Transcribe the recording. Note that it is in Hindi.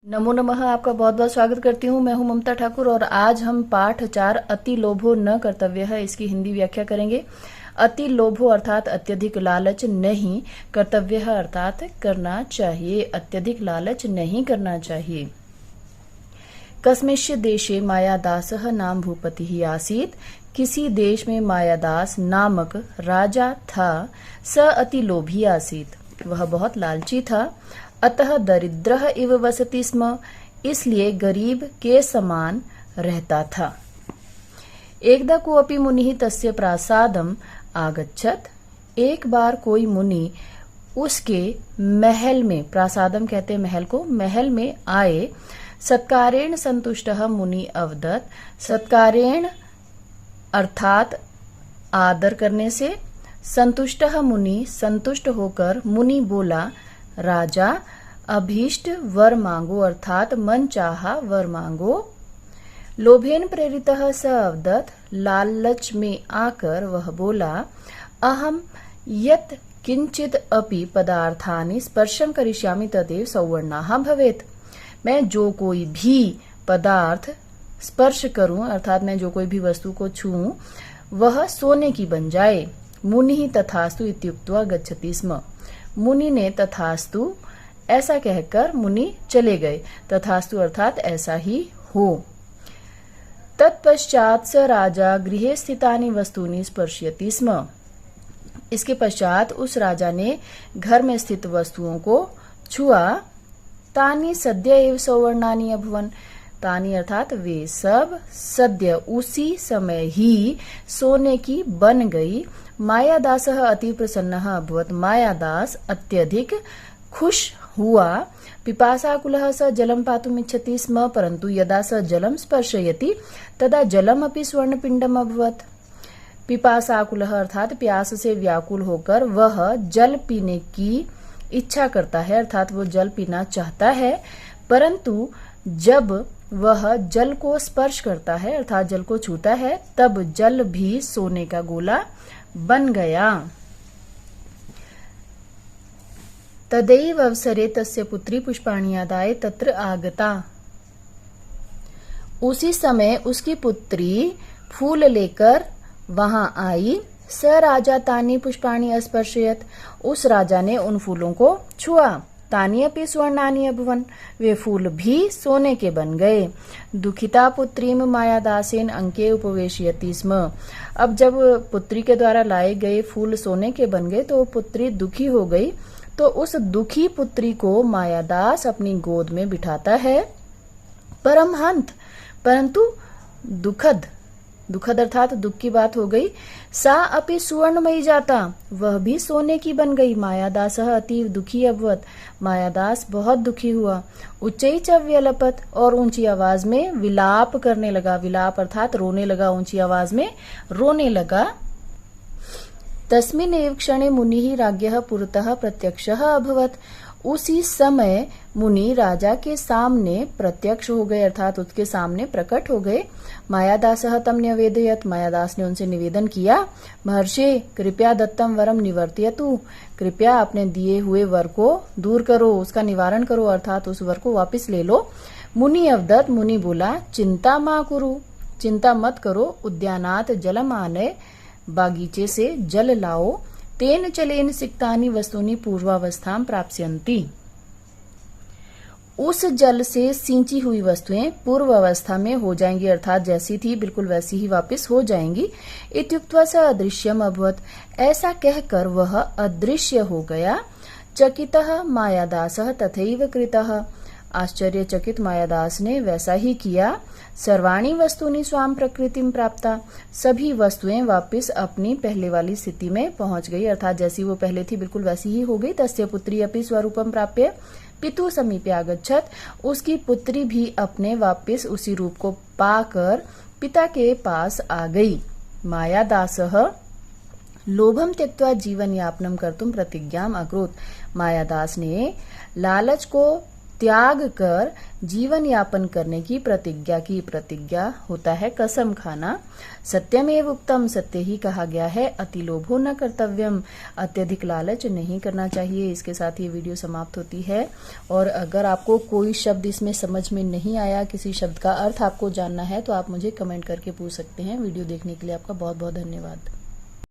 नमो नमः। आपका बहुत बहुत स्वागत करती हूँ। मैं हूँ ममता ठाकुर और आज हम पाठ 4 अति लोभो न कर्तव्य है इसकी हिंदी व्याख्या करेंगे। अति लोभो अर्थात अत्यधिक लालच नहीं, कर्तव्य है अर्थात करना चाहिए, अत्यधिक लालच नहीं करना चाहिए। कस्मिंश्चित् देशे मायादासः नाम भूपतिः आसीत्। किसी देश में मायादास नामक राजा था। स अति लोभी आसीत्, वह बहुत लालची था। अतः दरिद्रः इव वसति स्म, इसलिए गरीब के समान रहता था। एकदा कोऽपि मुनिः तस्य प्रासादम् आगच्छत्। एक बार कोई मुनि उसके महल में, प्रासादम कहते हैं महल को, महल में आए। सत्कारेण संतुष्टः मुनि अवदत्। सत्कारेण अर्थात आदर करने से, संतुष्टः मुनि संतुष्ट होकर मुनि बोला, राजा अभीष्ट वर मांगो अर्थात मन चाहा वर मांगो। लोभेन प्रेरितः स अवदत्, लालच में आकर वह बोला, अहम यत् किंचित अपि पदार्थानि स्पर्शं करिष्यामि तदेव सौवर्णाः भवेत्। मैं जो कोई भी पदार्थ स्पर्श करूं अर्थात मैं जो कोई भी वस्तु को छूऊं वह सोने की बन जाए। मुनि तथास्तु इत्युक्त्वा गच्छति स्म। मुनि ने तथास्तु ऐसा कहकर मुनि चले गए। तथास्तु अर्थात ऐसा ही हो। तत्पश्चात स राजा गृहे स्थितानि वस्तूनि स्पर्शयति स्म। इसके पश्चात उस राजा ने घर में स्थित वस्तुओं को छुआ। तानि सद्य एव सौवर्णानि अभवन्। तानि अर्थात वे सब सद्य उसी समय ही सोने की बन गई। मायादासः अति प्रसन्नः अभवत्। मायादास अत्यधिक खुश हुआ। पिपासाकुलः स जलं पातुमिच्छति स्म, परंतु यदा स जलं स्पर्शयति तदा जलमपि स्वर्णपिण्डम् अभवत्। पिपासाकुलः अर्थात प्यास से व्याकुल होकर वह जल पीने की इच्छा करता है अर्थात वो जल पीना चाहता है, परंतु जब वह जल को स्पर्श करता है अर्थात जल को छूता है तब जल भी सोने का गोला बन गया। तदैव अवसरे तस्य पुत्री पुष्पाणि आदाय तत्र आगता। उसी समय उसकी पुत्री फूल लेकर वहां आई। स राजा तानि पुष्पाणि अस्पर्शयत्। उस राजा ने उन फूलों को छुआ। तानि अपि स्वर्णानि अभवन्। वे फूल भी सोने के बन गए। दुखिता पुत्रीम मायादासेन अंके उपवेशयति स्म। अब जब पुत्री के द्वारा लाए गए फूल सोने के बन गए तो पुत्री दुखी हो गई। तो उस दुखी पुत्री को मायादास अपनी गोद में बिठाता है। परमहंत परंतु दुखद अर्थात दुख की बात हो गई। सा अपि सुवर्णमयी जाता, वह भी सोने की बन गई। मायादासः अतीव दुखी अभवत्। मायादास बहुत दुखी हुआ। उच्चै च व्यलपत्, और ऊंची आवाज में विलाप करने लगा। विलाप अर्थात रोने लगा, ऊंची आवाज में रोने लगा। तस्मिन् एव क्षणे मुनिः राज्ञः पुरतः प्रत्यक्षः अभवत्। उसी समय मुनि राजा के सामने प्रत्यक्ष हो गए अर्थात उसके सामने प्रकट हो गए। मायादासः तम न्यवेदयत्। मायादास ने उनसे निवेदन किया, महर्षि कृपया दत्तम वरम निवर्तयतु। कृपया अपने दिए हुए वर को दूर करो, उसका निवारण करो अर्थात उस वर को वापस ले लो। मुनि अवदत्। मुनि बोला, चिंता मा कुरु, चिंता मत करो। उद्यानात् जलम आनय, बागीचे से जल लाओ। तेन चलेन सिक्तानि वस्तूनि पूर्वावस्थां प्राप्स्यन्ति। उस जल से सिंची हुई वस्तुएं पूर्व अवस्था में हो जाएंगी अर्थात जैसी थी बिल्कुल वैसी ही वापस हो जाएंगी। इत्युक्त्वा स अदृश्यम अभवत्। ऐसा कहकर वह अदृश्य हो गया। चकितः मायादासः तथैव कृतः। आश्चर्यचकित मायादास ने वैसा ही किया। सर्वाणि वस्तूनि स्वाम प्रकृतिम प्राप्ता। सभी वस्तुएं वापस अपनी पहले वाली स्थिति में पहुंच गई अर्थात जैसी वो पहले थी बिल्कुल वैसी ही हो गई। तस्य पुत्री अपि स्वरूपम प्राप्य पितु समीपे आगच्छत्। उसकी पुत्री भी अपने वापस उसी रूप को पाकर पिता के पास आ गई। मायादासः लोभम त्यक्त्वा जीवन यापनम कर्तुम प्रतिज्ञाम अकरोत्। मायादास ने लालच को त्याग कर जीवन यापन करने की प्रतिज्ञा होता है कसम खाना। सत्यमेव उक्तम, सत्य ही कहा गया है। अति लोभो न कर्तव्यम, अत्यधिक लालच नहीं करना चाहिए। इसके साथ ये वीडियो समाप्त होती है। और अगर आपको कोई शब्द इसमें समझ में नहीं आया, किसी शब्द का अर्थ आपको जानना है, तो आप मुझे कमेंट करके पूछ सकते हैं। वीडियो देखने के लिए आपका बहुत बहुत धन्यवाद।